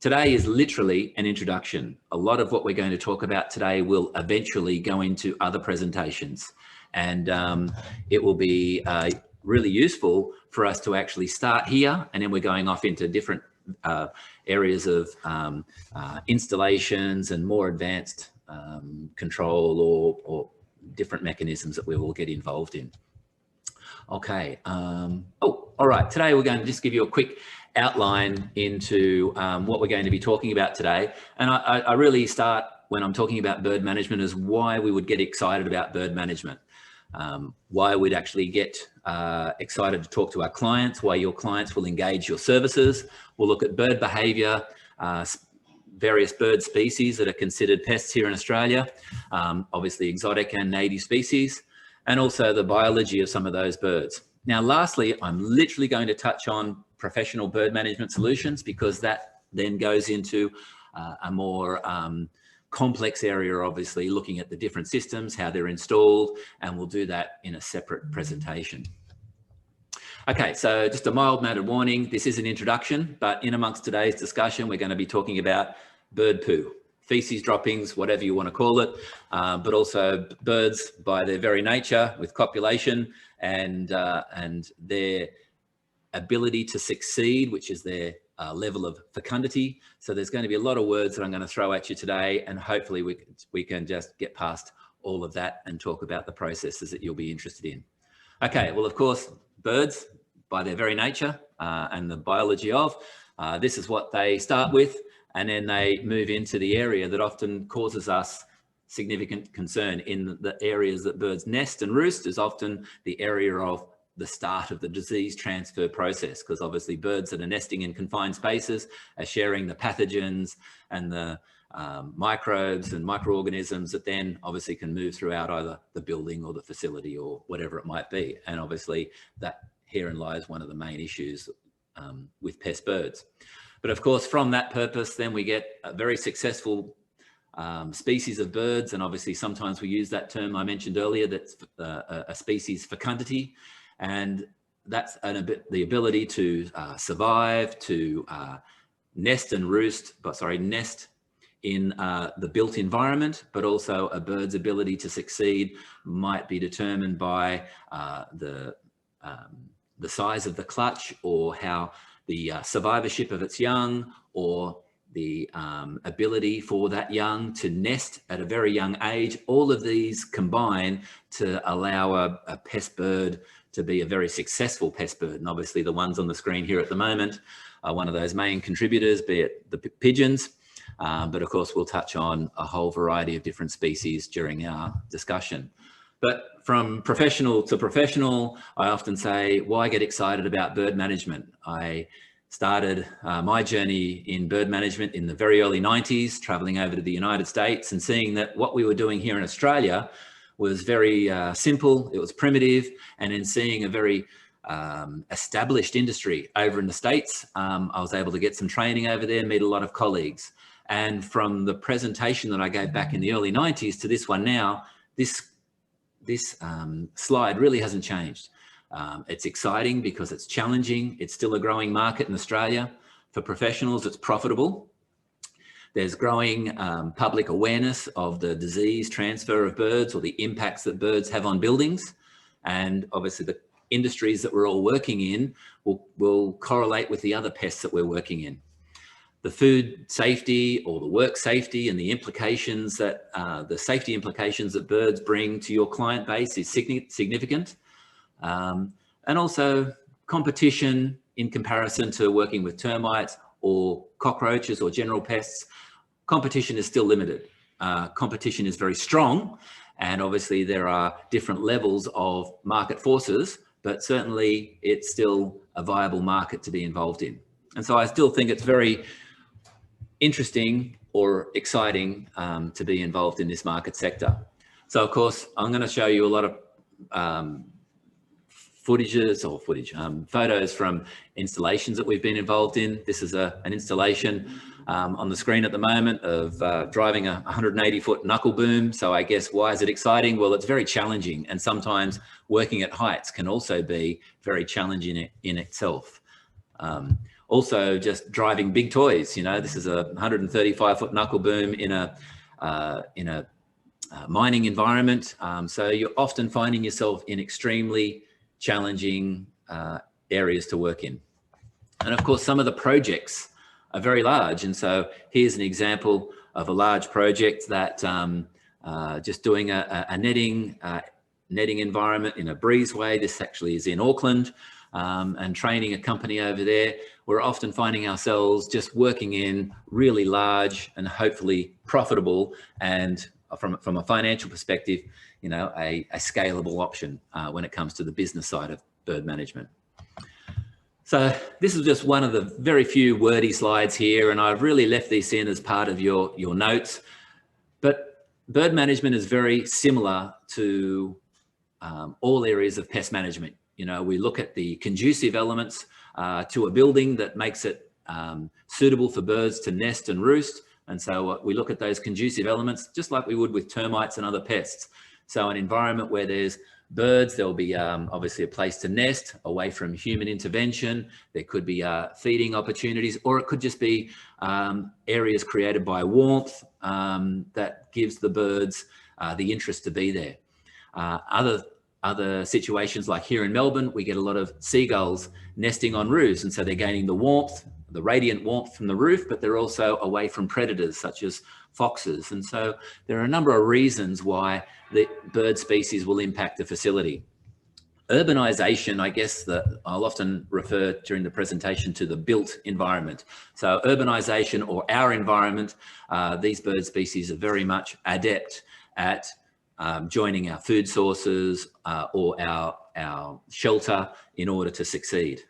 Today is literally an introduction. A lot of what we're going to talk about today will eventually go into other presentations, and it will be really useful for us to actually start here, and then we're going off into different areas of installations and more advanced control or different mechanisms that we will get involved in. Okay. All right. Today we're going to just give you a quick outline into what we're going to be talking about today. And I really start when I'm talking about bird management as why we would get excited about bird management, why we'd actually get excited to talk to our clients, why your clients will engage your services. We'll look at bird behaviour, various bird species that are considered pests here in Australia, obviously exotic and native species, and also the biology of some of those birds. Now, lastly, I'm literally going to touch on professional bird management solutions, because that then goes into a more complex area, obviously looking at the different systems, how they're installed, and we'll do that in a separate presentation. Okay, so just a mild-mannered warning, this is an introduction, but in amongst today's discussion, we're going to be talking about bird poo, feces droppings, whatever you want to call it, but also birds by their very nature with copulation and their ability to succeed, which is their level of fecundity. So there's going to be a lot of words that I'm going to throw at you today, and hopefully we can just get past all of that and talk about the processes that you'll be interested in. Okay, well, of course, birds by their very nature and the biology of, this is what they start with, and then they move into the area that often causes us significant concern. In the areas that birds nest and roost is often the area of the start of the disease transfer process, because obviously birds that are nesting in confined spaces are sharing the pathogens and the microbes and microorganisms that then obviously can move throughout either the building or the facility or whatever it might be. And obviously that herein lies one of the main issues with pest birds. But of course, from that purpose, then we get a very successful species of birds. And obviously sometimes we use that term I mentioned earlier, that's a species fecundity. And that's the ability to survive, to nest and roost, nest in the built environment, but also a bird's ability to succeed might be determined by the size of the clutch, or how the survivorship of its young, or the ability for that young to nest at a very young age. All of these combine to allow a pest bird to be a very successful pest bird. And obviously the ones on the screen here at the moment are one of those main contributors, be it the pigeons. But of course, we'll touch on a whole variety of different species during our discussion. But from professional to professional, I often say, why get excited about bird management? I started my journey in bird management in the very early 90s, traveling over to the United States and seeing that what we were doing here in Australia was very simple, it was primitive, and in seeing a very established industry over in the States, I was able to get some training over there, meet a lot of colleagues. And from the presentation that I gave back in the early 90s to this one now, this slide really hasn't changed. It's exciting because it's challenging. It's still a growing market in Australia. For professionals, it's profitable. There's growing public awareness of the disease transfer of birds, or the impacts that birds have on buildings. And obviously the industries that we're all working in will correlate with the other pests that we're working in. The food safety, or the work safety, and the implications that the safety implications that birds bring to your client base is significant. And also competition in comparison to working with termites or cockroaches or general pests. Competition is still limited. Competition is very strong, and obviously there are different levels of market forces, but certainly it's still a viable market to be involved in. And so I still think it's very interesting or exciting to be involved in this market sector. So of course, I'm going to show you a lot of photos from installations that we've been involved in. This is an installation on the screen at the moment of driving a 180-foot knuckle boom. So I guess, why is it exciting? Well, it's very challenging, and sometimes working at heights can also be very challenging in itself. Also just driving big toys. You know, this is a 135-foot knuckle boom in a mining environment. So you're often finding yourself in extremely challenging areas to work in. And of course, some of the projects are very large. And so here's an example of a large project that just doing a netting environment in a breezeway. This actually is in Auckland, and training a company over there. We're often finding ourselves just working in really large and hopefully profitable, and from a financial perspective, you know, a scalable option when it comes to the business side of bird management. So this is just one of the very few wordy slides here, and I've really left these in as part of your notes. But bird management is very similar to all areas of pest management. You know, we look at the conducive elements to a building that makes it suitable for birds to nest and roost. And so we look at those conducive elements just like we would with termites and other pests. So an environment where there's birds, there'll be obviously a place to nest away from human intervention. There could be feeding opportunities, or it could just be areas created by warmth that gives the birds the interest to be there. Other situations, like here in Melbourne, we get a lot of seagulls nesting on roofs, and so they're gaining the warmth, the radiant warmth from the roof, but they're also away from predators such as foxes. And so there are a number of reasons why the bird species will impact the facility. Urbanization, I guess that I'll often refer during the presentation to the built environment. So urbanization, or our environment, these bird species are very much adept at joining our food sources or our shelter in order to succeed.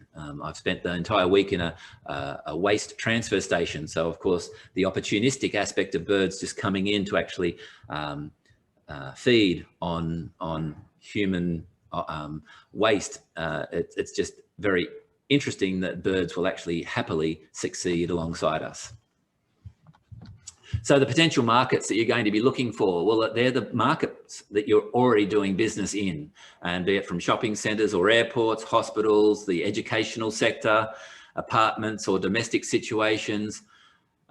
I've spent the entire week in a waste transfer station. So of course, the opportunistic aspect of birds just coming in to actually feed on human waste, it's just very interesting that birds will actually happily succeed alongside us. So the potential markets that you're going to be looking for, well, they're the markets that you're already doing business in, and be it from shopping centres or airports, hospitals, the educational sector, apartments or domestic situations.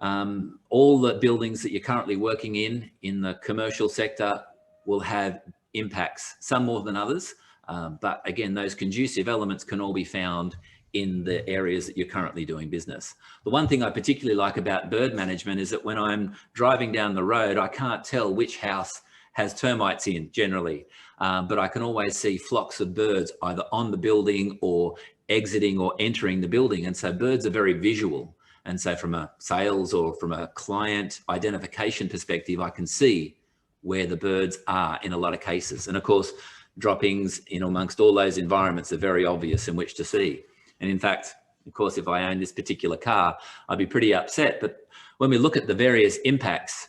All the buildings that you're currently working in the commercial sector will have impacts, some more than others. But again, those conducive elements can all be found in the areas that you're currently doing business. The one thing I particularly like about bird management is that when I'm driving down the road, I can't tell which house has termites in generally, but I can always see flocks of birds either on the building or exiting or entering the building. And so birds are very visual. And so from a sales or from a client identification perspective, I can see where the birds are in a lot of cases. And of course, droppings in amongst all those environments are very obvious in which to see. And in fact, of course, if I owned this particular car, I'd be pretty upset. But when we look at the various impacts,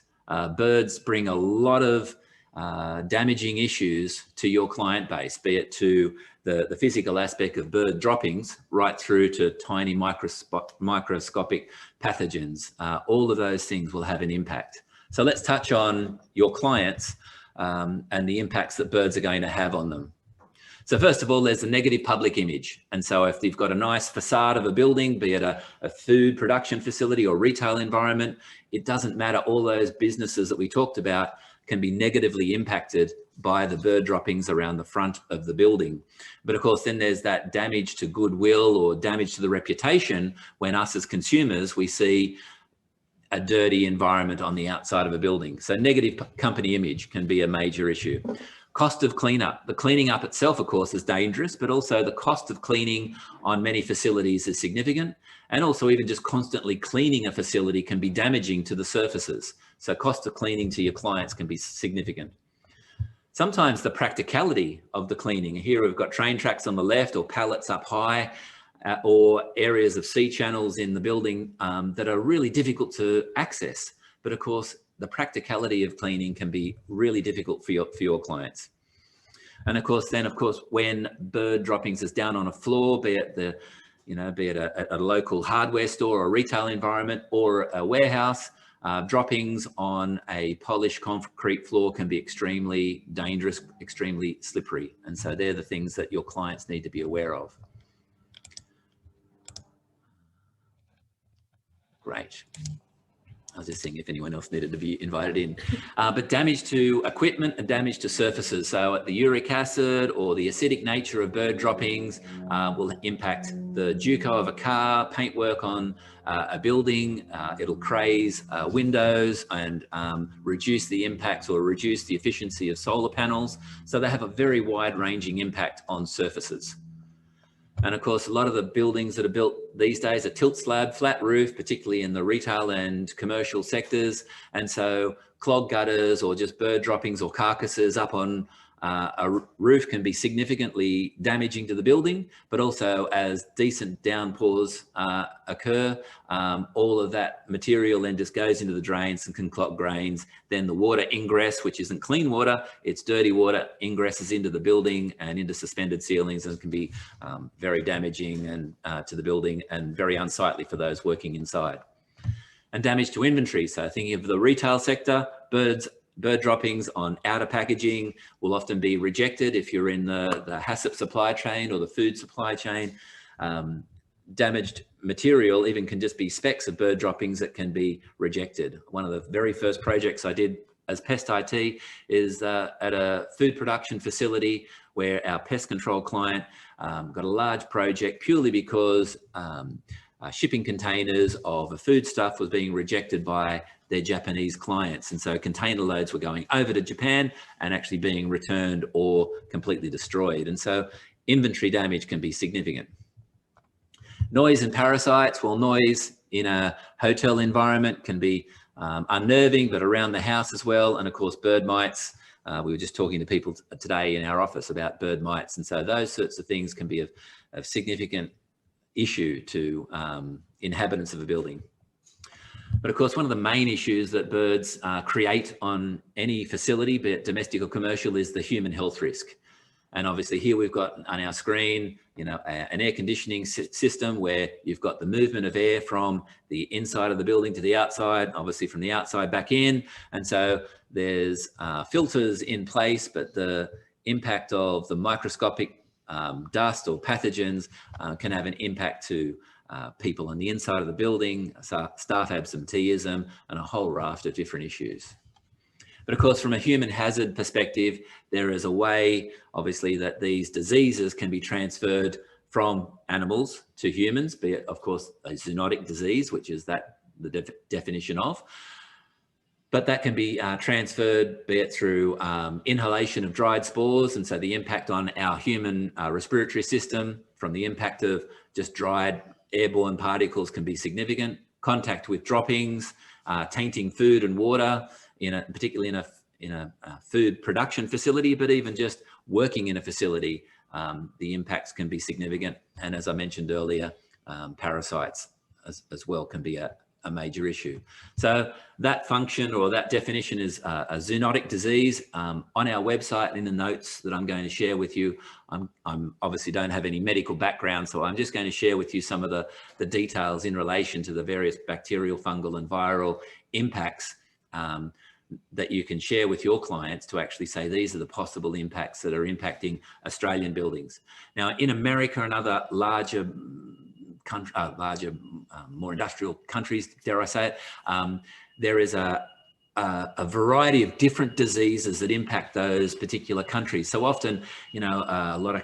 birds bring a lot of damaging issues to your client base, be it to the physical aspect of bird droppings, right through to tiny microscopic pathogens. All of those things will have an impact. So let's touch on your clients and the impacts that birds are going to have on them. So first of all, there's a negative public image. And so if you've got a nice facade of a building, be it a food production facility or retail environment, it doesn't matter. All those businesses that we talked about can be negatively impacted by the bird droppings around the front of the building. But of course, then there's that damage to goodwill or damage to the reputation when us as consumers, we see a dirty environment on the outside of a building. So negative company image can be a major issue. Cost of cleanup. The cleaning up itself, of course, is dangerous, but also the cost of cleaning on many facilities is significant. And also even just constantly cleaning a facility can be damaging to the surfaces. So cost of cleaning to your clients can be significant. Sometimes the practicality of the cleaning. Here we've got train tracks on the left or pallets up high, or areas of sea channels in the building that are really difficult to access. But of course, the practicality of cleaning can be really difficult for your clients. And of course, when bird droppings is down on a floor, be it a local hardware store or a retail environment or a warehouse, droppings on a polished concrete floor can be extremely dangerous, extremely slippery. And so they're the things that your clients need to be aware of. Great. I was just seeing if anyone else needed to be invited in. But damage to equipment and damage to surfaces. So the uric acid or the acidic nature of bird droppings will impact the Duco of a car, paintwork on a building. It'll craze windows and reduce the impacts or reduce the efficiency of solar panels. So they have a very wide-ranging impact on surfaces. And of course, a lot of the buildings that are built these days are tilt slab, flat roof, particularly in the retail and commercial sectors. And so clogged gutters or just bird droppings or carcasses up on a roof can be significantly damaging to the building, but also as decent downpours occur, all of that material then just goes into the drains and can clog drains. Then the water ingress, which isn't clean water, it's dirty water, ingresses into the building and into suspended ceilings, and can be very damaging and to the building and very unsightly for those working inside. And damage to inventory. So thinking of the retail sector, bird droppings on outer packaging will often be rejected if you're in the HACCP supply chain or the food supply chain. Damaged material even can just be specks of bird droppings that can be rejected. One of the very first projects I did as Pest IT is at a food production facility where our pest control client got a large project purely because shipping containers of a foodstuff was being rejected by their Japanese clients. And so container loads were going over to Japan and actually being returned or completely destroyed. And so inventory damage can be significant. Noise and parasites. Well, noise in a hotel environment can be unnerving, but around the house as well. And of course, bird mites. We were just talking to people today in our office about bird mites. And so those sorts of things can be of significant issue to inhabitants of a building. But of course, one of the main issues that birds create on any facility, be it domestic or commercial, is the human health risk. And obviously here we've got on our screen, you know, an air conditioning system where you've got the movement of air from the inside of the building to the outside, obviously from the outside back in. And so there's filters in place, but the impact of the microscopic dust or pathogens can have an impact to people on the inside of the building, staff absenteeism, and a whole raft of different issues. But of course, from a human hazard perspective, there is a way, obviously, that these diseases can be transferred from animals to humans, be it, of course, a zoonotic disease, which is the definition of. But that can be transferred, be it through inhalation of dried spores. And so the impact on our human respiratory system from the impact of just dried airborne particles can be significant. Contact with droppings, tainting food and water, particularly in a food production facility, but even just working in a facility, the impacts can be significant. And as I mentioned earlier, parasites as well can be a major issue. So that function or that definition is a zoonotic disease. On our website, in the notes that I'm going to share with you, I'm obviously don't have any medical background, so I'm just going to share with you some of the details in relation to the various bacterial, fungal and viral impacts that you can share with your clients to actually say these are the possible impacts that are impacting Australian buildings. Now, in America and other larger, more industrial countries, dare I say it, there is a variety of different diseases that impact those particular countries. So often, a lot of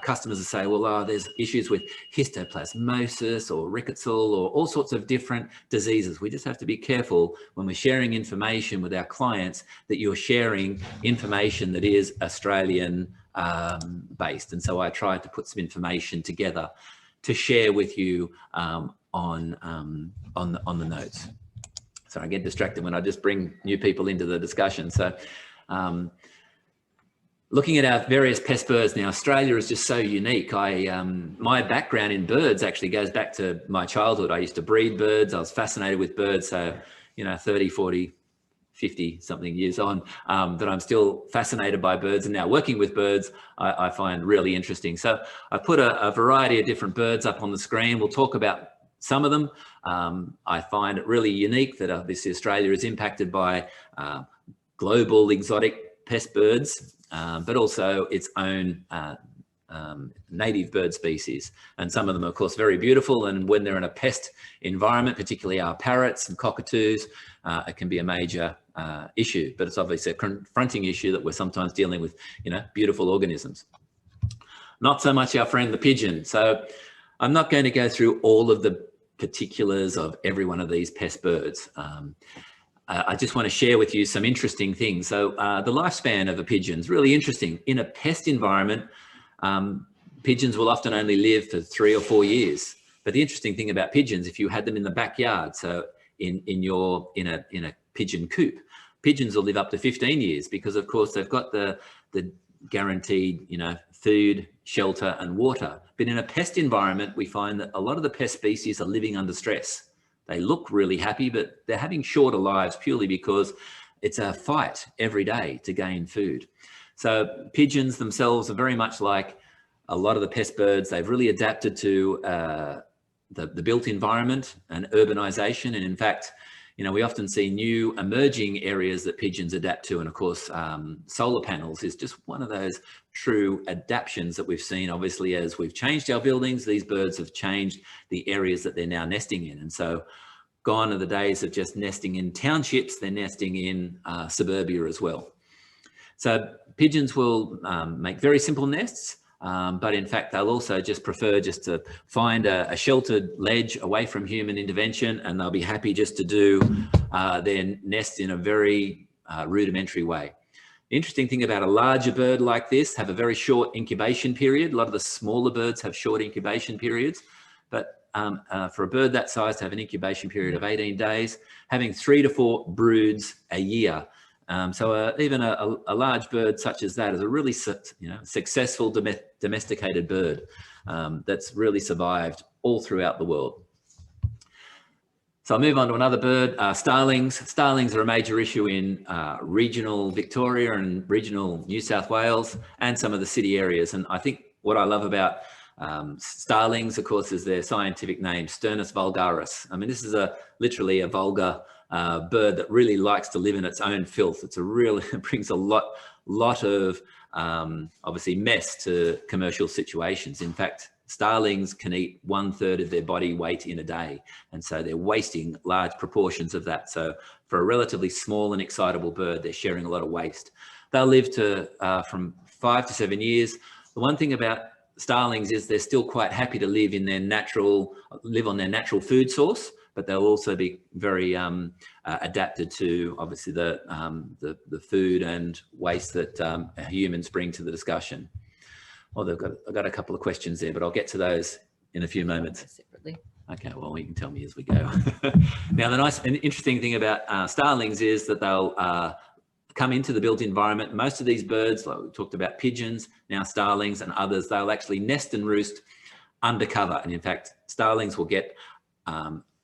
customers will say, well, there's issues with histoplasmosis or rickettsial or all sorts of different diseases. We just have to be careful when we're sharing information with our clients that you're sharing information that is Australian based. And so I tried to put some information together to share with you on the notes. So I get distracted when I just bring new people into the discussion. So looking at our various pest birds now, Australia is just so unique. My background in birds actually goes back to my childhood. I used to breed birds. I was fascinated with birds. So, 30, 40, 50 something years on, that I'm still fascinated by birds, and now working with birds, I find really interesting. So I put a variety of different birds up on the screen. We'll talk about some of them. I find it really unique that obviously Australia is impacted by global exotic pest birds, but also its own native bird species. And some of them are, of course, very beautiful. And when they're in a pest environment, particularly our parrots and cockatoos, it can be a major issue. But it's obviously a confronting issue that we're sometimes dealing with, beautiful organisms. Not so much our friend the pigeon. So I'm not going to go through all of the particulars of every one of these pest birds. I just want to share with you some interesting things. So the lifespan of a pigeon is really interesting. In a pest environment, pigeons will often only live for 3 or 4 years. But the interesting thing about pigeons, if you had them in the backyard, so in a pigeon coop, pigeons will live up to 15 years because, of course, they've got the guaranteed, food, shelter and water. But in a pest environment, we find that a lot of the pest species are living under stress. They look really happy, but they're having shorter lives purely because it's a fight every day to gain food. So pigeons themselves are very much like a lot of the pest birds. They've really adapted to the built environment and urbanization. And in fact, we often see new emerging areas that pigeons adapt to. And of course, solar panels is just one of those true adaptations that we've seen. Obviously, as we've changed our buildings, these birds have changed the areas that they're now nesting in. And so gone are the days of just nesting in townships, they're nesting in suburbia as well. So pigeons will make very simple nests, but in fact, they'll also just prefer just to find a sheltered ledge away from human intervention, and they'll be happy just to do their nest in a very rudimentary way. The interesting thing about a larger bird like this have a very short incubation period. A lot of the smaller birds have short incubation periods, but for a bird that size to have an incubation period of 18 days, having 3 to 4 broods a year. So even a large bird such as that is a really successful domesticated bird that's really survived all throughout the world. So I'll move on to another bird, starlings. Starlings are a major issue in regional Victoria and regional New South Wales and some of the city areas. And I think what I love about starlings, of course, is their scientific name, Sturnus vulgaris. I mean, this is literally a vulgar bird that really likes to live in its own filth. It brings a lot of obviously mess to commercial situations. In fact, starlings can eat 1/3 of their body weight in a day. And so they're wasting large proportions of that. So for a relatively small and excitable bird, they're sharing a lot of waste. They'll live to from 5 to 7 years. The one thing about starlings is they're still quite happy to live on their natural food source, but they'll also be very adapted to obviously the food and waste that humans bring to the discussion. Well, I've got a couple of questions there, but I'll get to those in a few moments. Separately. Okay, well, you can tell me as we go. Now, the nice and interesting thing about starlings is that they'll come into the built environment. Most of these birds, like we talked about pigeons, now starlings and others, they'll actually nest and roost undercover. And in fact, starlings will get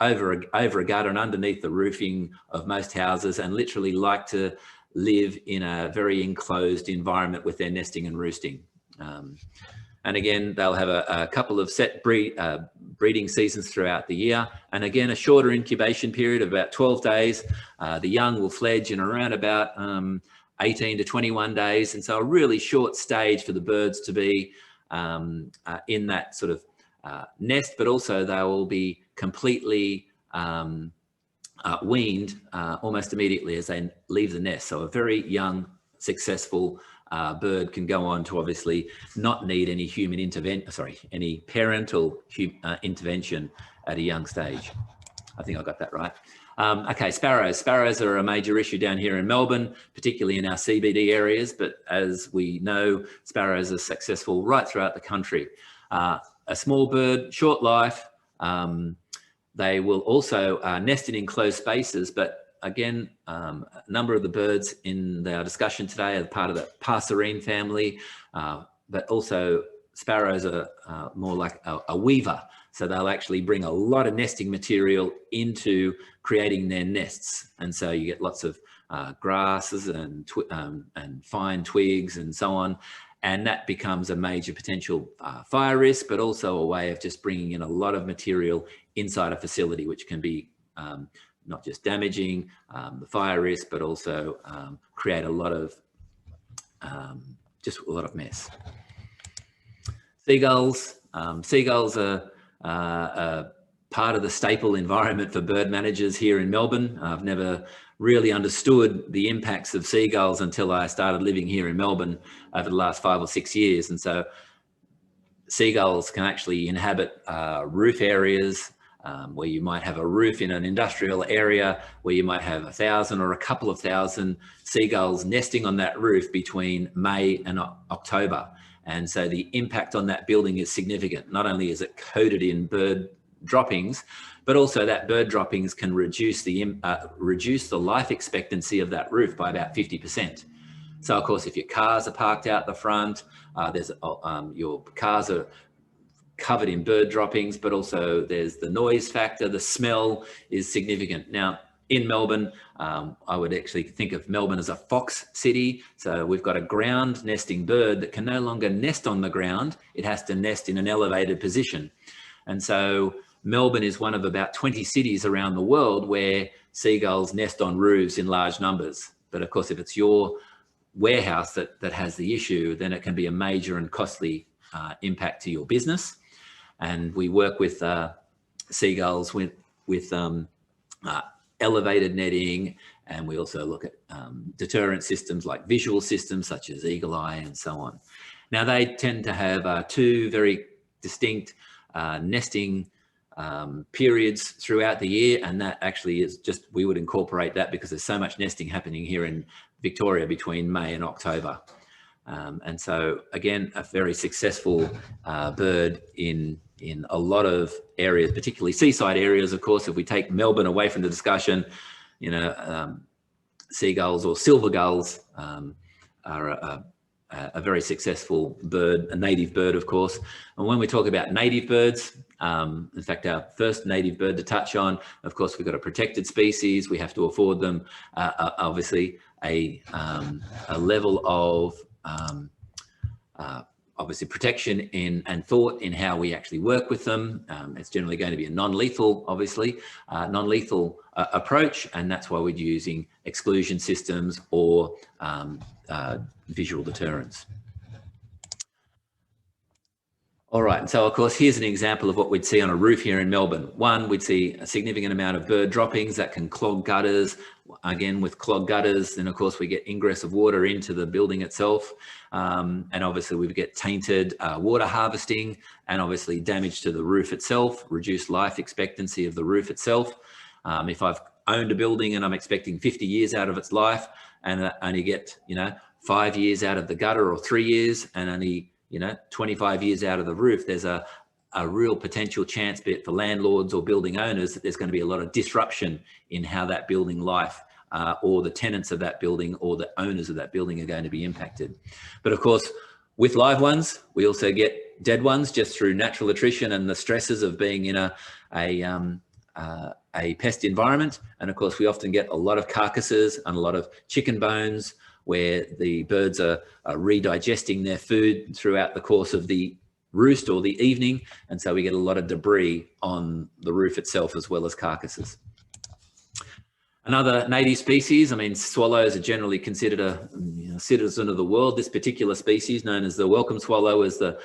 over a gutter and underneath the roofing of most houses and literally like to live in a very enclosed environment with their nesting and roosting. And again, they'll have a couple of set breeding seasons throughout the year. And again, a shorter incubation period of about 12 days. The young will fledge in around about 18 to 21 days. And so a really short stage for the birds to be in that sort of nest, but also they will be completely weaned almost immediately as they leave the nest. So a very young, successful bird can go on to obviously not need any human any parental intervention at a young stage. I think I got that right. Okay, sparrows. Sparrows are a major issue down here in Melbourne, particularly in our CBD areas. But as we know, sparrows are successful right throughout the country. A small bird, short life. They will also nest in enclosed spaces, but again, a number of the birds in our discussion today are part of the passerine family, but also sparrows are more like a weaver. So they'll actually bring a lot of nesting material into creating their nests. And so you get lots of grasses and fine twigs and so on. And that becomes a major potential fire risk, but also a way of just bringing in a lot of material inside a facility, which can be not just damaging the fire risk, but also create a lot of just a lot of mess. Seagulls. Seagulls are part of the staple environment for bird managers here in Melbourne. I've never really understood the impacts of seagulls until I started living here in Melbourne over the last 5 or 6 years. And so seagulls can actually inhabit roof areas where you might have a roof in an industrial area where you might have 1,000 or a couple of thousand seagulls nesting on that roof between May and October. And so the impact on that building is significant. Not only is it coated in bird droppings, but also that bird droppings can reduce the life expectancy of that roof by about 50%. So of course, if your cars are parked out the front, your cars are covered in bird droppings, but also there's the noise factor, the smell is significant. Now, in Melbourne, I would actually think of Melbourne as a fox city. So we've got a ground nesting bird that can no longer nest on the ground. It has to nest in an elevated position. And so Melbourne is one of about 20 cities around the world where seagulls nest on roofs in large numbers. But of course, if it's your warehouse that has the issue, then it can be a major and costly impact to your business. And we work with seagulls with elevated netting, and we also look at deterrent systems like visual systems such as eagle eye and so on. Now they tend to have two very distinct nesting periods throughout the year, and that actually is just, we would incorporate that because there's so much nesting happening here in Victoria between May and October. And so again, a very successful bird in a lot of areas, particularly seaside areas. Of course, if we take Melbourne away from the discussion, you know, seagulls or silver gulls are a very successful bird, a native bird, of course. And when we talk about native birds, in fact, our first native bird to touch on, of course, we've got a protected species. We have to afford them, obviously, a level of obviously protection and thought in how we actually work with them. It's generally going to be a non-lethal, obviously, non-lethal approach, and that's why we're using exclusion systems or visual deterrence. All right, and so of course, here's an example of what we'd see on a roof here in Melbourne. One, we'd see a significant amount of bird droppings that can clog gutters. Again, with clogged gutters, then of course we get ingress of water into the building itself. And obviously we get tainted water harvesting and obviously damage to the roof itself, reduced life expectancy of the roof itself. If I've owned a building and I'm expecting 50 years out of its life and only get, 5 years out of the gutter or 3 years and only, 25 years out of the roof, there's a real potential chance, be it for landlords or building owners, that there's going to be a lot of disruption in how that building life or the tenants of that building or the owners of that building are going to be impacted. But of course, with live ones, we also get dead ones just through natural attrition and the stresses of being in a pest environment. And of course, we often get a lot of carcasses and a lot of chicken bones where the birds are redigesting their food throughout the course of the roost or the evening. And so we get a lot of debris on the roof itself as well as carcasses. Another native species, swallows are generally considered a citizen of the world. This particular species, known as the welcome swallow, is the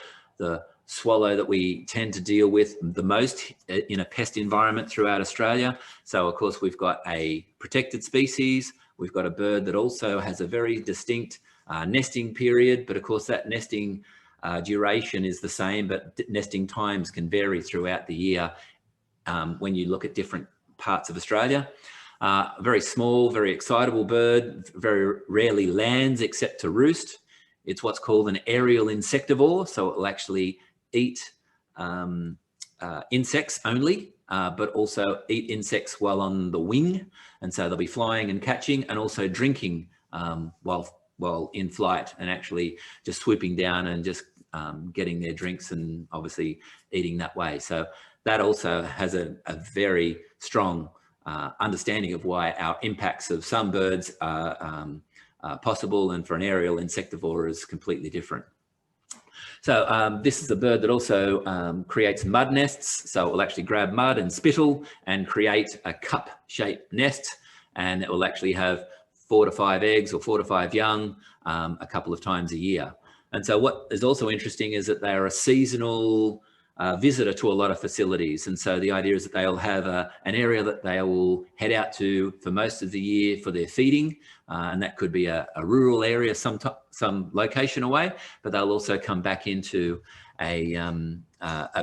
swallow that we tend to deal with the most in a pest environment throughout Australia. So of course, we've got a protected species. We've got a bird that also has a very distinct nesting period, but of course that nesting duration is the same, but nesting times can vary throughout the year when you look at different parts of Australia. Very small, very excitable bird, very rarely lands except to roost. It's what's called an aerial insectivore, so it will actually eat insects only, but also eat insects while on the wing. And so they'll be flying and catching and also drinking while in flight, and actually just swooping down and just getting their drinks and obviously eating that way. So that also has a very strong understanding of why our impacts of some birds are possible, and for an aerial insectivore is completely different. So this is a bird that also creates mud nests. So it will actually grab mud and spittle and create a cup-shaped nest, and it will actually have 4 to 5 eggs or 4 to 5 young a couple of times a year. And so what is also interesting is that they are a seasonal visitor to a lot of facilities. And so the idea is that they'll have an area that they will head out to for most of the year for their feeding. And that could be a rural area, some location away, but they'll also come back into a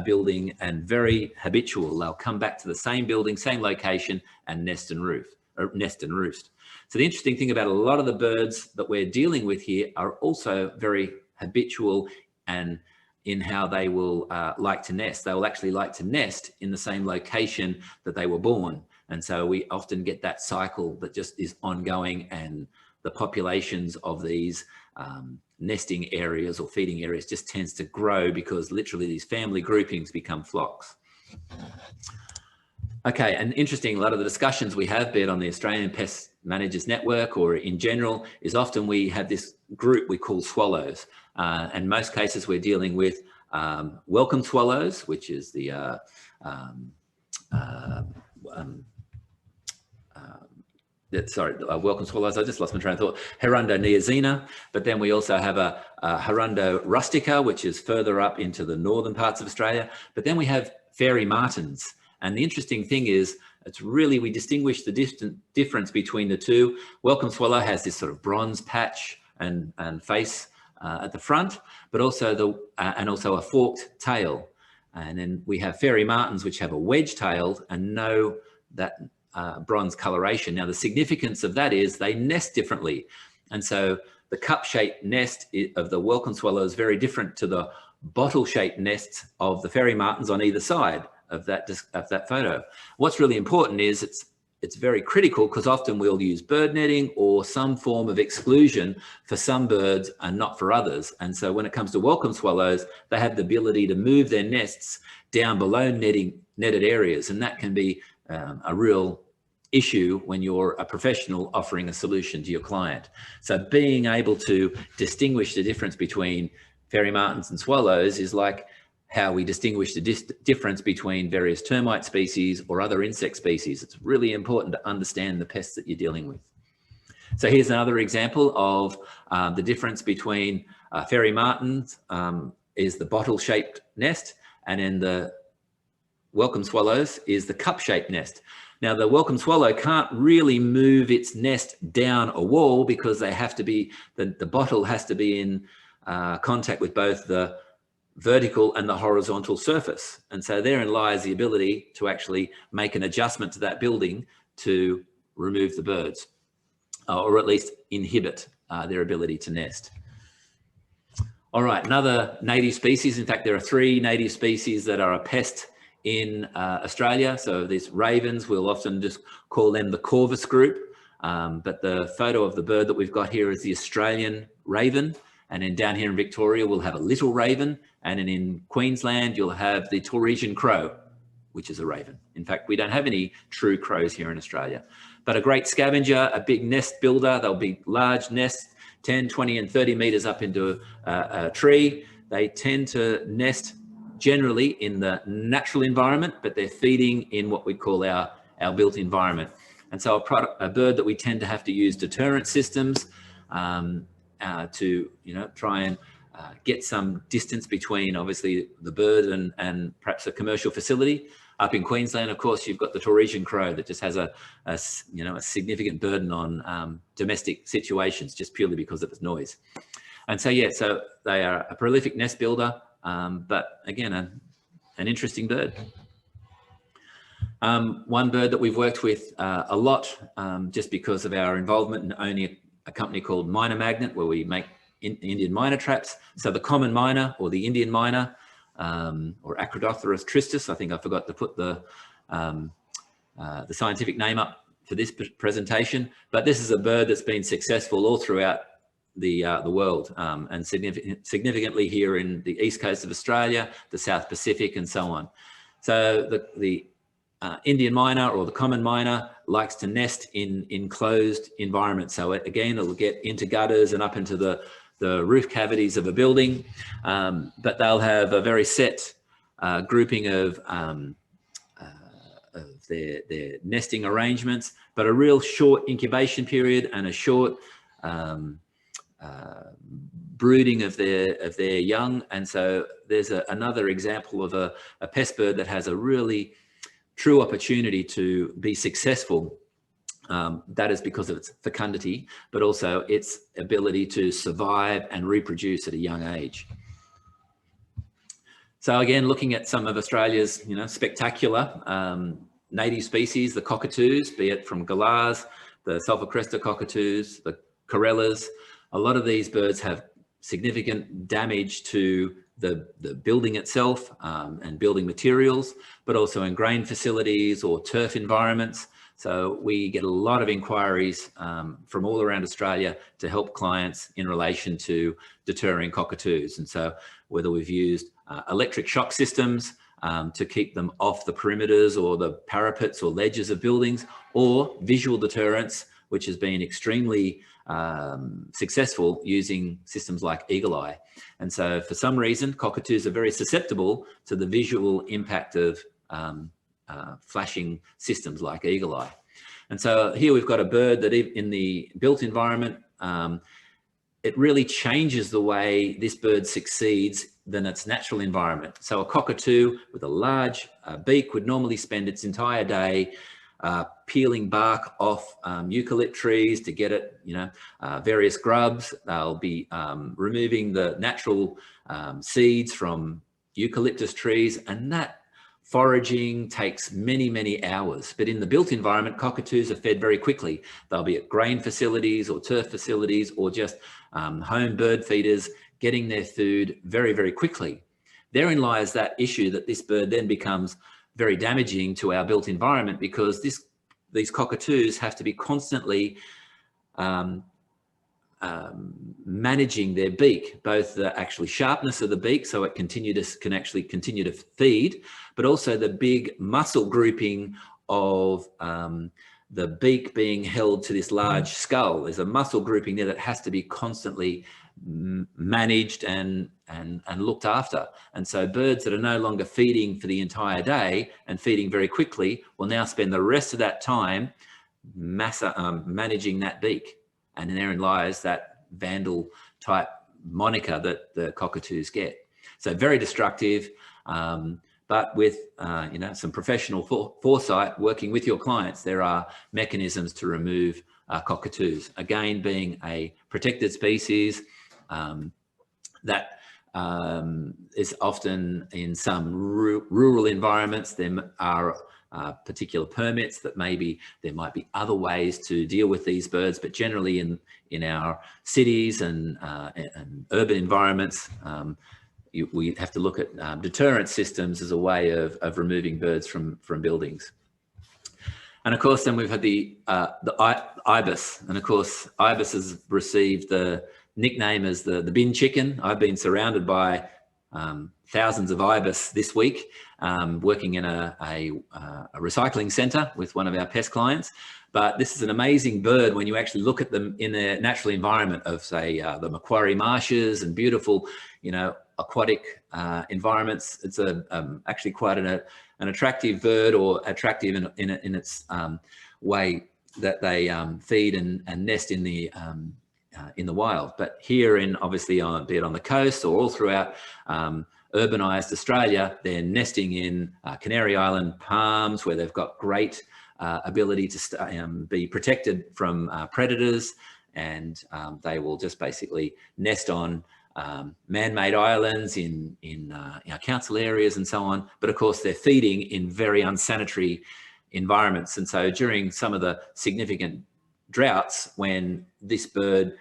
building, and very habitual. They'll come back to the same building, same location, and nest and roost. So the interesting thing about a lot of the birds that we're dealing with here are also very habitual and in how they will like to nest. They will actually like to nest in the same location that they were born. And so we often get that cycle that just is ongoing, and the populations of these nesting areas or feeding areas just tends to grow because literally these family groupings become flocks. Okay, and interesting, a lot of the discussions we have, be it on the Australian Pest Managers Network or in general, is often we have this group we call swallows. And in most cases we're dealing with welcome swallows, which is the welcome swallows. I just lost my train of thought. Hirundo neazina, but then we also have a Hirundo rustica, which is further up into the northern parts of Australia. But then we have fairy martins. And the interesting thing is, it's really, we distinguish the difference between the two. Welcome swallow has this sort of bronze patch and face at the front, but also also a forked tail. And then we have fairy martins, which have a wedge tailed and that bronze coloration. Now, the significance of that is they nest differently. And so the cup-shaped nest of the welcome swallow is very different to the bottle-shaped nests of the fairy martins on either side of that photo. What's really important is it's very critical, because often we'll use bird netting or some form of exclusion for some birds and not for others. And so when it comes to welcome swallows, they have the ability to move their nests down below netted areas, and that can be a real issue when you're a professional offering a solution to your client. So being able to distinguish the difference between fairy martins and swallows is like how we distinguish the difference between various termite species or other insect species. It's really important to understand the pests that you're dealing with. So here's another example of the difference between fairy martins is the bottle-shaped nest, and then the welcome swallows is the cup-shaped nest. Now, the welcome swallow can't really move its nest down a wall because they have to be, the bottle has to be in contact with both the vertical and the horizontal surface. And so therein lies the ability to actually make an adjustment to that building to remove the birds, or at least inhibit their ability to nest. All right, another native species. In fact, there are 3 native species that are a pest in Australia. So these ravens, we'll often just call them the corvus group. But the photo of the bird that we've got here is the Australian raven. And then down here in Victoria, we'll have a little raven. And then in Queensland, you'll have the Torresian crow, which is a raven. In fact, we don't have any true crows here in Australia. But a great scavenger, a big nest builder. They'll be large nests, 10, 20, and 30 meters up into a tree. They tend to nest generally in the natural environment, but they're feeding in what we call our built environment. And so a bird that we tend to have to use deterrent systems to try and get some distance between obviously the bird and perhaps a commercial facility. Up in Queensland, of course, you've got the Torresian crow that just has a significant burden on domestic situations just purely because of its noise. And so, yeah, so they are a prolific nest builder, but again, an interesting bird. One bird that we've worked with a lot just because of our involvement in owning a company called Miner Magnet, where we make Indian miner traps. So the common miner, or the Indian miner, or Acrodopterus tristis. I think I forgot to put the scientific name up for this presentation, but this is a bird that's been successful all throughout the world, and significantly here in the east coast of Australia, the South Pacific, and so on. So the Indian miner, or the common miner, likes to nest in enclosed environments. So again, it'll get into gutters and up into the roof cavities of a building, but they'll have a very set grouping of their nesting arrangements, but a real short incubation period and a short brooding of their young. And so there's another example of a pest bird that has a really true opportunity to be successful. That is because of its fecundity, but also its ability to survive and reproduce at a young age. So again, looking at some of Australia's, spectacular native species, the cockatoos, be it from galahs, the sulphur crested cockatoos, the corellas. A lot of these birds have significant damage to the building itself and building materials, but also in grain facilities or turf environments. So we get a lot of inquiries from all around Australia to help clients in relation to deterring cockatoos. And so whether we've used electric shock systems to keep them off the perimeters or the parapets or ledges of buildings, or visual deterrence, which has been extremely successful using systems like Eagle Eye. And so for some reason, cockatoos are very susceptible to the visual impact of flashing systems like Eagle Eye. And so here we've got a bird that in the built environment, it really changes the way this bird succeeds than its natural environment. So a cockatoo with a large beak would normally spend its entire day peeling bark off eucalypt trees to get it, various grubs. They'll be removing the natural seeds from eucalyptus trees, and that foraging takes many, many hours. But in the built environment, cockatoos are fed very quickly. They'll be at grain facilities or turf facilities or just home bird feeders, getting their food very, very quickly. Therein lies that issue that this bird then becomes very damaging to our built environment, because these cockatoos have to be constantly managing their beak, both the actual sharpness of the beak, so it can actually continue to feed, but also the big muscle grouping of the beak being held to this large skull. There's a muscle grouping there that has to be constantly managed and looked after. And so birds that are no longer feeding for the entire day and feeding very quickly will now spend the rest of that time managing that beak. And therein lies that vandal type moniker that the cockatoos get. So very destructive, but with some professional foresight, working with your clients, there are mechanisms to remove cockatoos. Again, being a protected species, that is often in some rural environments. There are particular permits that maybe there might be other ways to deal with these birds, but generally in our cities and urban environments, we have to look at deterrent systems as a way of removing birds from buildings. And of course, then we've had the ibis, and of course, ibis has received the nickname as the bin chicken. I've been surrounded by thousands of ibis this week, working in a recycling centre with one of our pest clients. But this is an amazing bird when you actually look at them in their natural environment of, say, the Macquarie marshes and beautiful, aquatic environments. It's actually quite an attractive bird, or attractive in its way that they feed and nest in the wild. But here obviously be it on the coast or all throughout urbanized Australia, they're nesting in Canary Island palms, where they've got great ability to be protected from predators, and they will just basically nest on man-made islands in council areas and so on. But of course, they're feeding in very unsanitary environments. And so during some of the significant droughts, when this bird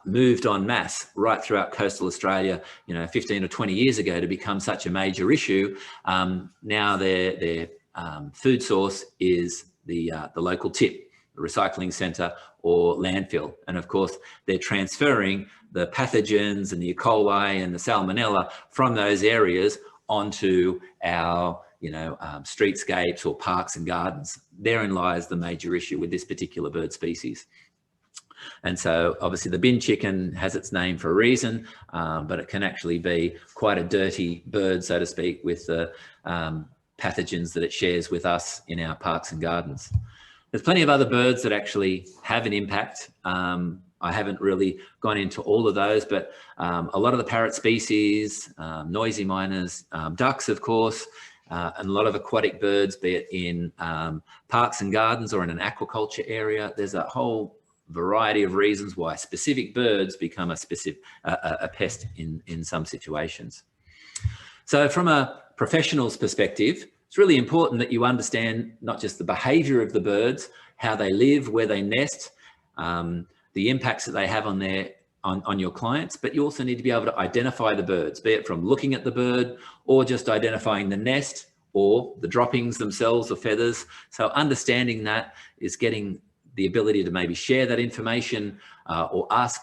moved en masse right throughout coastal Australia, 15 or 20 years ago, to become such a major issue, now their food source is the local tip, the recycling centre or landfill. And of course, they're transferring the pathogens and the E. coli and the salmonella from those areas onto our streetscapes or parks and gardens. Therein lies the major issue with this particular bird species. And so obviously the bin chicken has its name for a reason, but it can actually be quite a dirty bird, so to speak, with the pathogens that it shares with us in our parks and gardens. There's plenty of other birds that actually have an impact, I haven't really gone into all of those, but a lot of the parrot species, noisy miners, ducks, of course, and a lot of aquatic birds, be it in parks and gardens or in an aquaculture area. There's a whole variety of reasons why specific birds become a pest in some situations. So from a professional's perspective, it's really important that you understand not just the behaviour of the birds, how they live, where they nest, the impacts that they have on your clients, but you also need to be able to identify the birds, be it from looking at the bird or just identifying the nest or the droppings themselves or feathers. So understanding that is getting the ability to maybe share that information or ask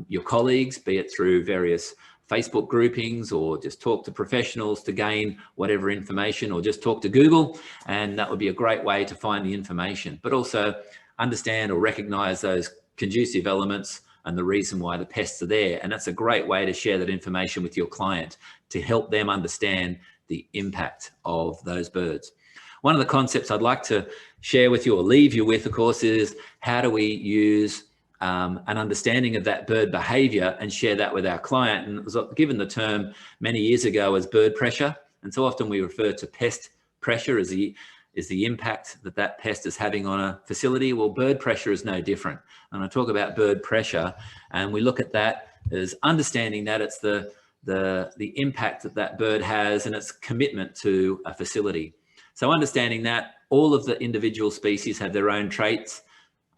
your colleagues, be it through various Facebook groupings, or just talk to professionals to gain whatever information, or just talk to Google, and that would be a great way to find the information. But also understand or recognize those conducive elements and the reason why the pests are there. And that's a great way to share that information with your client to help them understand the impact of those birds. One of the concepts I'd like to share with you or leave you with, of course, is how do we use an understanding of that bird behavior and share that with our client. And it was given the term many years ago as bird pressure. And so often we refer to pest pressure as the impact that pest is having on a facility. Well, bird pressure is no different. And I talk about bird pressure, and we look at that as understanding that it's the impact that bird has and its commitment to a facility. So understanding that all of the individual species have their own traits,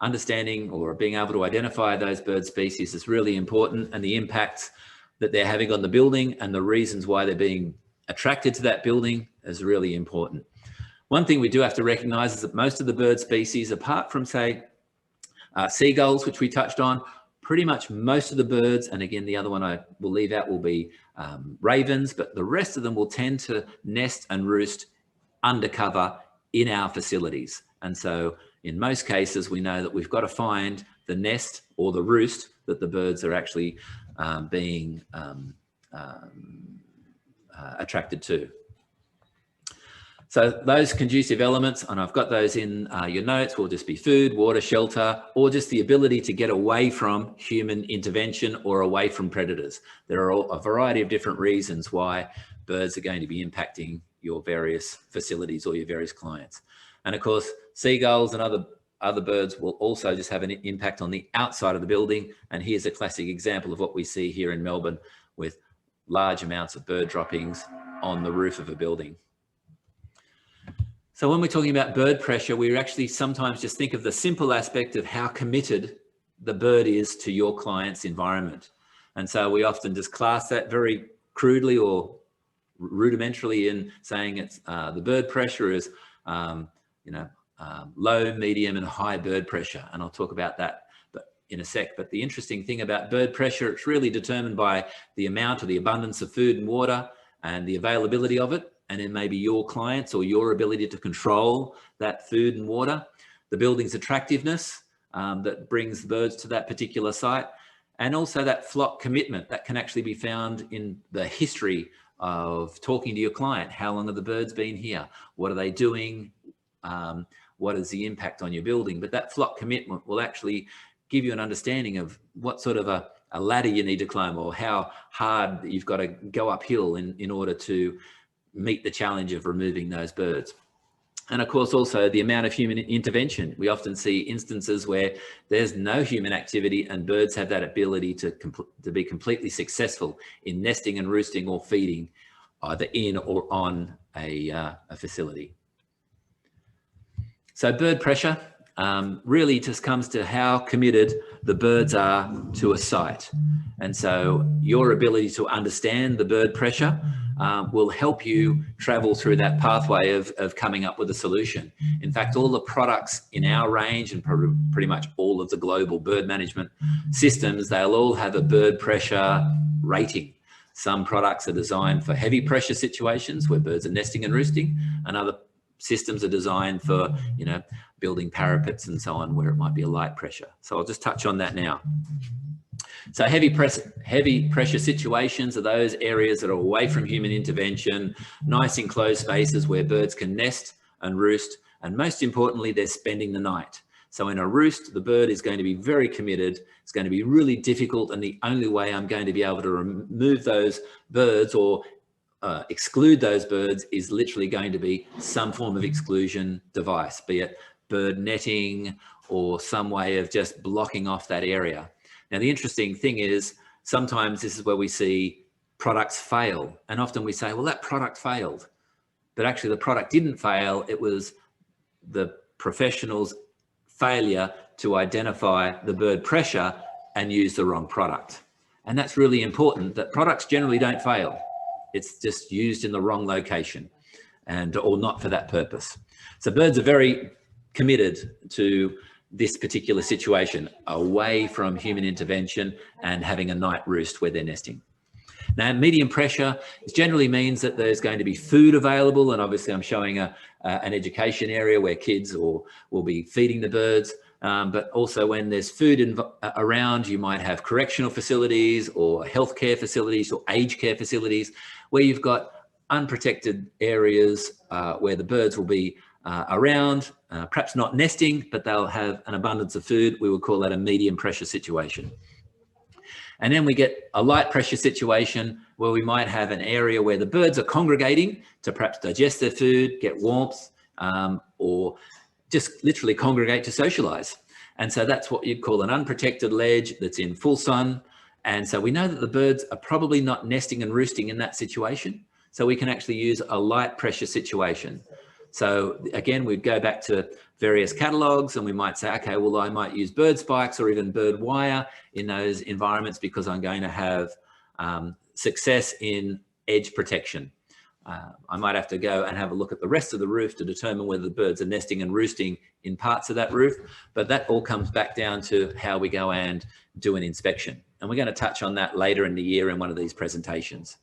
understanding or being able to identify those bird species is really important, and the impacts that they're having on the building and the reasons why they're being attracted to that building is really important. One thing we do have to recognize is that most of the bird species, apart from say seagulls, which we touched on, pretty much most of the birds, and again, the other one I will leave out will be ravens, but the rest of them will tend to nest and roost undercover in our facilities. And so in most cases, we know that we've got to find the nest or the roost that the birds are actually being attracted to. So those conducive elements, and I've got those in your notes, will just be food, water, shelter, or just the ability to get away from human intervention or away from predators. There are a variety of different reasons why birds are going to be impacting your various facilities or your various clients. And of course, seagulls and other birds will also just have an impact on the outside of the building. And here's a classic example of what we see here in Melbourne with large amounts of bird droppings on the roof of a building. So when we're talking about bird pressure, we actually sometimes just think of the simple aspect of how committed the bird is to your client's environment. And so we often just class that very crudely or rudimentarily in saying it's the bird pressure is low, medium and high bird pressure. And I'll talk about that in a sec. But the interesting thing about bird pressure, it's really determined by the amount or the abundance of food and water and the availability of it. And then maybe your clients or your ability to control that food and water, the building's attractiveness that brings the birds to that particular site, and also that flock commitment that can actually be found in the history of talking to your client. How long have the birds been here? What are they doing? What is the impact on your building? But that flock commitment will actually give you an understanding of what sort of a ladder you need to climb, or how hard you've got to go uphill in order to meet the challenge of removing those birds. And of course, also the amount of human intervention. We often see instances where there's no human activity and birds have that ability to be completely successful in nesting and roosting or feeding either in or on a facility. So bird pressure really just comes to how committed the birds are to a site. And so your ability to understand the bird pressure will help you travel through that pathway of coming up with a solution. In fact, all the products in our range and pretty much all of the global bird management systems, they'll all have a bird pressure rating. Some products are designed for heavy pressure situations where birds are nesting and roosting, and other systems are designed for, building parapets and so on, where it might be a light pressure. So I'll just touch on that now. So heavy pressure situations are those areas that are away from human intervention, nice enclosed spaces where birds can nest and roost, and most importantly, they're spending the night. So in a roost, the bird is going to be very committed. It's going to be really difficult. And the only way I'm going to be able to remove those birds or exclude those birds is literally going to be some form of exclusion device, be it bird netting or some way of just blocking off that area. Now, the interesting thing is sometimes this is where we see products fail. And often we say, well, that product failed. But actually the product didn't fail. It was the professional's failure to identify the bird pressure and use the wrong product. And that's really important, that products generally don't fail. It's just used in the wrong location or not for that purpose. So birds are very committed to this particular situation, away from human intervention and having a night roost where they're nesting. Now, medium pressure generally means that there's going to be food available, and obviously I'm showing an education area where kids will be feeding the birds, but also when there's food around, you might have correctional facilities or healthcare facilities or aged care facilities where you've got unprotected areas where the birds will be around, perhaps not nesting, but they'll have an abundance of food. We would call that a medium pressure situation. And then we get a light pressure situation where we might have an area where the birds are congregating to perhaps digest their food, get warmth, or just literally congregate to socialize. And so that's what you'd call an unprotected ledge that's in full sun. And so we know that the birds are probably not nesting and roosting in that situation. So we can actually use a light pressure situation. So again, we'd go back to various catalogs and we might say, okay, well, I might use bird spikes or even bird wire in those environments because I'm going to have success in edge protection. I might have to go and have a look at the rest of the roof to determine whether the birds are nesting and roosting in parts of that roof. But that all comes back down to how we go and do an inspection. And we're going to touch on that later in the year in one of these presentations.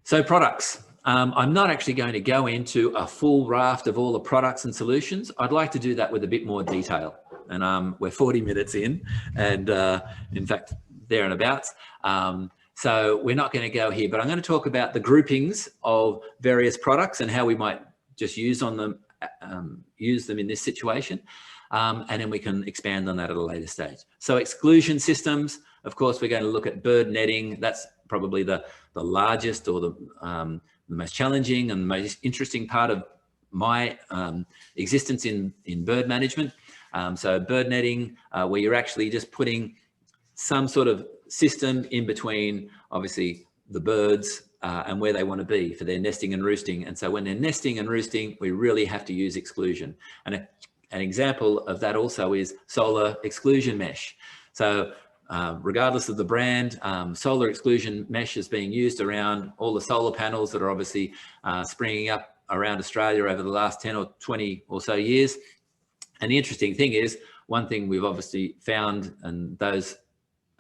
So products. I'm not actually going to go into a full raft of all the products and solutions. I'd like to do that with a bit more detail. And we're 40 minutes in, and in fact, there and abouts. So we're not going to go here, but I'm going to talk about the groupings of various products and how we might just use them in this situation. And then we can expand on that at a later stage. So exclusion systems, of course, we're going to look at bird netting. That's probably the largest or the most challenging and most interesting part of my existence in bird management. So bird netting, where you're actually just putting some sort of system in between, obviously, the birds and where they want to be for their nesting and roosting. And so when they're nesting and roosting, we really have to use exclusion. And an example of that also is solar exclusion mesh. So regardless of the brand, solar exclusion mesh is being used around all the solar panels that are obviously springing up around Australia over the last 10 or 20 or so years. And the interesting thing is, one thing we've obviously found, and those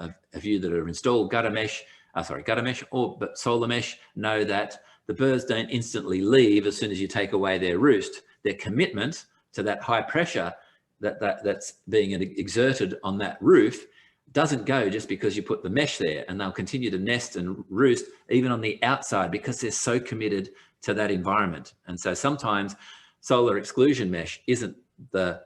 of you that are installed gutter mesh but solar mesh know that the birds don't instantly leave as soon as you take away their roost. Their commitment to that high pressure that's being exerted on that roof doesn't go just because you put the mesh there, and they'll continue to nest and roost even on the outside because they're so committed to that environment. And so sometimes solar exclusion mesh isn't the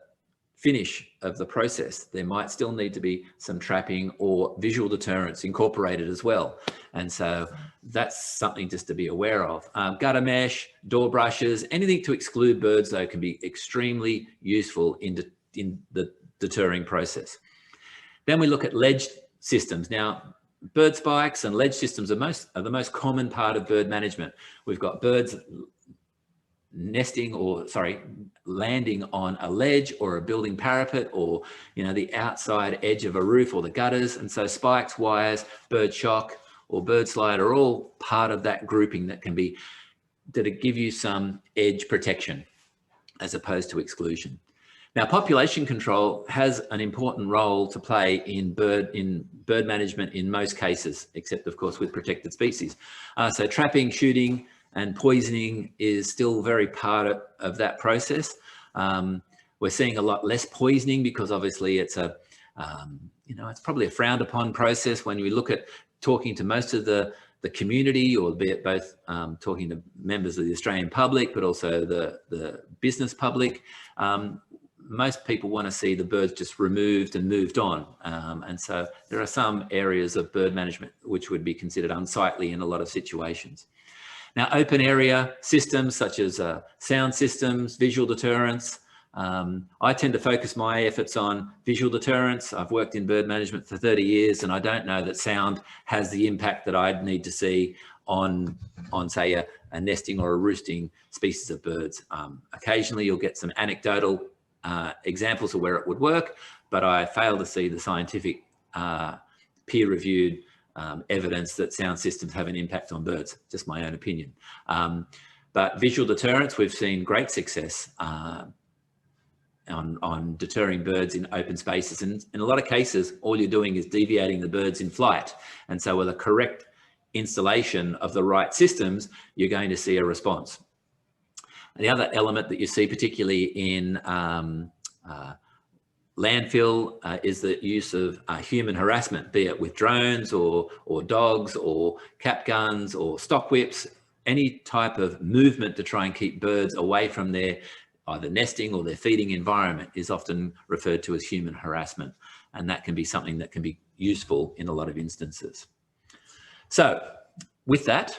finish of the process. There might still need to be some trapping or visual deterrents incorporated as well. And so that's something just to be aware of. Gutter mesh, door brushes, anything to exclude birds though can be extremely useful in the deterring process. Then we look at ledge systems. Now, bird spikes and ledge systems are the most common part of bird management. We've got birds landing on a ledge or a building parapet or, the outside edge of a roof or the gutters. And so spikes, wires, bird shock or bird slide are all part of that grouping that give you some edge protection as opposed to exclusion. Now, population control has an important role to play in bird management in most cases, except of course with protected species. So trapping, shooting, and poisoning is still very part of that process. We're seeing a lot less poisoning because obviously it's it's probably a frowned upon process when we look at talking to most of the community, or be it both talking to members of the Australian public, but also the business public. most people want to see the birds just removed and moved on. And so there are some areas of bird management which would be considered unsightly in a lot of situations. Now, open area systems such as sound systems, visual deterrence. I tend to focus my efforts on visual deterrence. I've worked in bird management for 30 years, and I don't know that sound has the impact that I'd need to see on say, a nesting or a roosting species of birds. Occasionally, you'll get some anecdotal examples of where it would work, but I fail to see the scientific peer-reviewed evidence that sound systems have an impact on birds, just my own opinion. But visual deterrence, we've seen great success on deterring birds in open spaces. And in a lot of cases, all you're doing is deviating the birds in flight. And so with a correct installation of the right systems, you're going to see a response. And the other element that you see, particularly in landfill, is the use of human harassment, be it with drones or dogs or cap guns or stock whips. Any type of movement to try and keep birds away from their either nesting or their feeding environment is often referred to as human harassment. And that can be something that can be useful in a lot of instances. So with that,